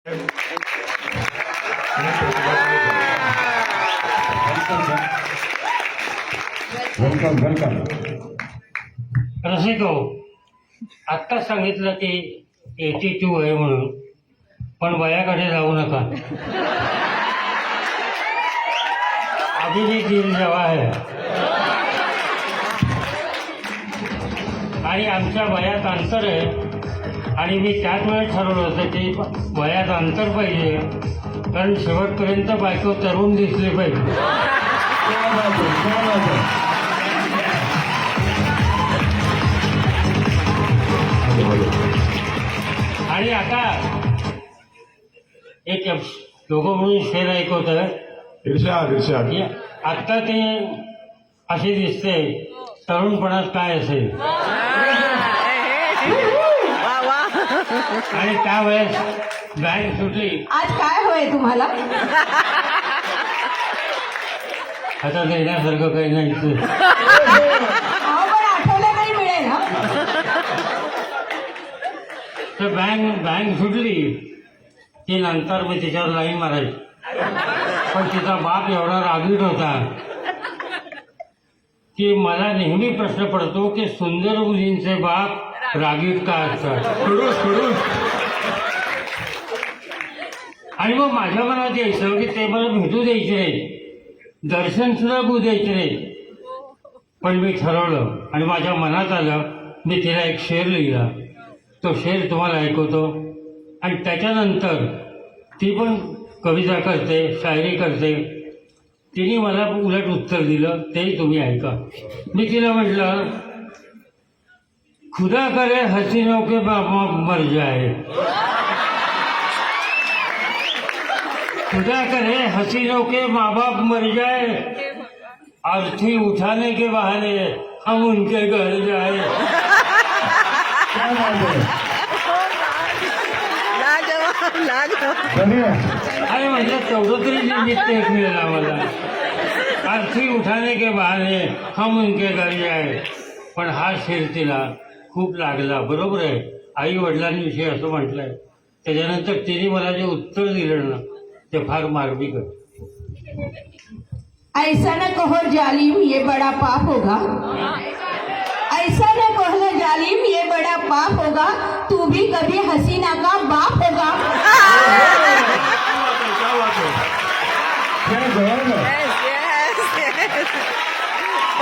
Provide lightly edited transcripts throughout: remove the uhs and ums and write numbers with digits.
रसिको, आत्ताच सांगितलं की 82 आहे म्हणून, पण वयाकडे जाऊ नका. अभी भी दिन जवा आहे आणि आमच्या वयात अंतर आहे आणि मी त्याच वेळेस ठरवलं होतं की वयात अंतर पाहिजे, कारण शेवटपर्यंत बायको तरुण दिसली पाहिजे. आणि आता एक दोघं म्हणून शेर ऐकवतं. आत्ता ते असे दिसते, तरुणपणात काय असेल. आणि त्यावेळेस बँक सुटली. आज काय होय तुम्हाला? आता देण्यासारखं काही नाही. पण आठवलं काही मिळेल ना. तर बँक सुटली की नंतर मी तिच्यावर लाईन मारायची. पण तिचा बाप एवढा रागीट होता की मला नेहमी प्रश्न पडतो की सुंदर मुलींचे बाप रागीट का असतात. आणि मग माझ्या मनात यायचं की ते मला भेटू द्यायचे नाही, दर्शन सुद्धा होऊ द्यायचे नाही. पण मी ठरवलं आणि माझ्या मनात आलं, मी तिला एक शेर लिहिला. तो शेर तुम्हाला ऐकवतो. आणि त्याच्यानंतर ती पण कविता करते, शायरी करते. तिने मला उलट उत्तर दिलं, तेही तुम्ही ऐका. मी तिला म्हटलं, खुदा करे हसीनों के बाप मर जाए, खुदा करे हसीनों के माँ बाप मर जाए, अर्थी उठाने के बहाने हम उनके घर जाए. अरे म्हणजे तेवढं तरी निमित्त एक मिळेल आम्हाला. अर्थी उठाने के बहाने हम उनके घर जाए. पण हा शेर तिला खूप लागला. बरोबर आहे, आई वडिलांविषयी असं म्हटलंय. त्याच्यानंतर तिने मला जे उत्तर दिलं ना, ते फार मार्मिक आहे. ऐसा न कहो जालिम ये बड़ा पाप होगा, ऐसा न कहो जालिम ये बड़ा पाप होगा, तू भी कभी हसीना का बाप होगा.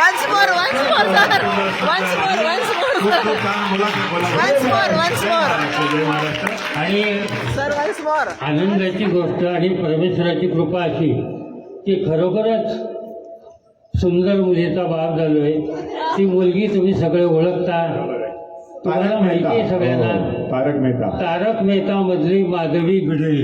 Once more, sir. Once more. आणि Sir, once more. आनंदाची गोष्ट आणि परमेश्वराची कृपा अशी की खरोखरच सुंदर मुलीचा बाप झालोय. ती मुलगी तुम्ही सगळे ओळखता, तुम्हाला माहिती आहे सगळ्यांना. तारक मेहता मधली माधवी भिडे.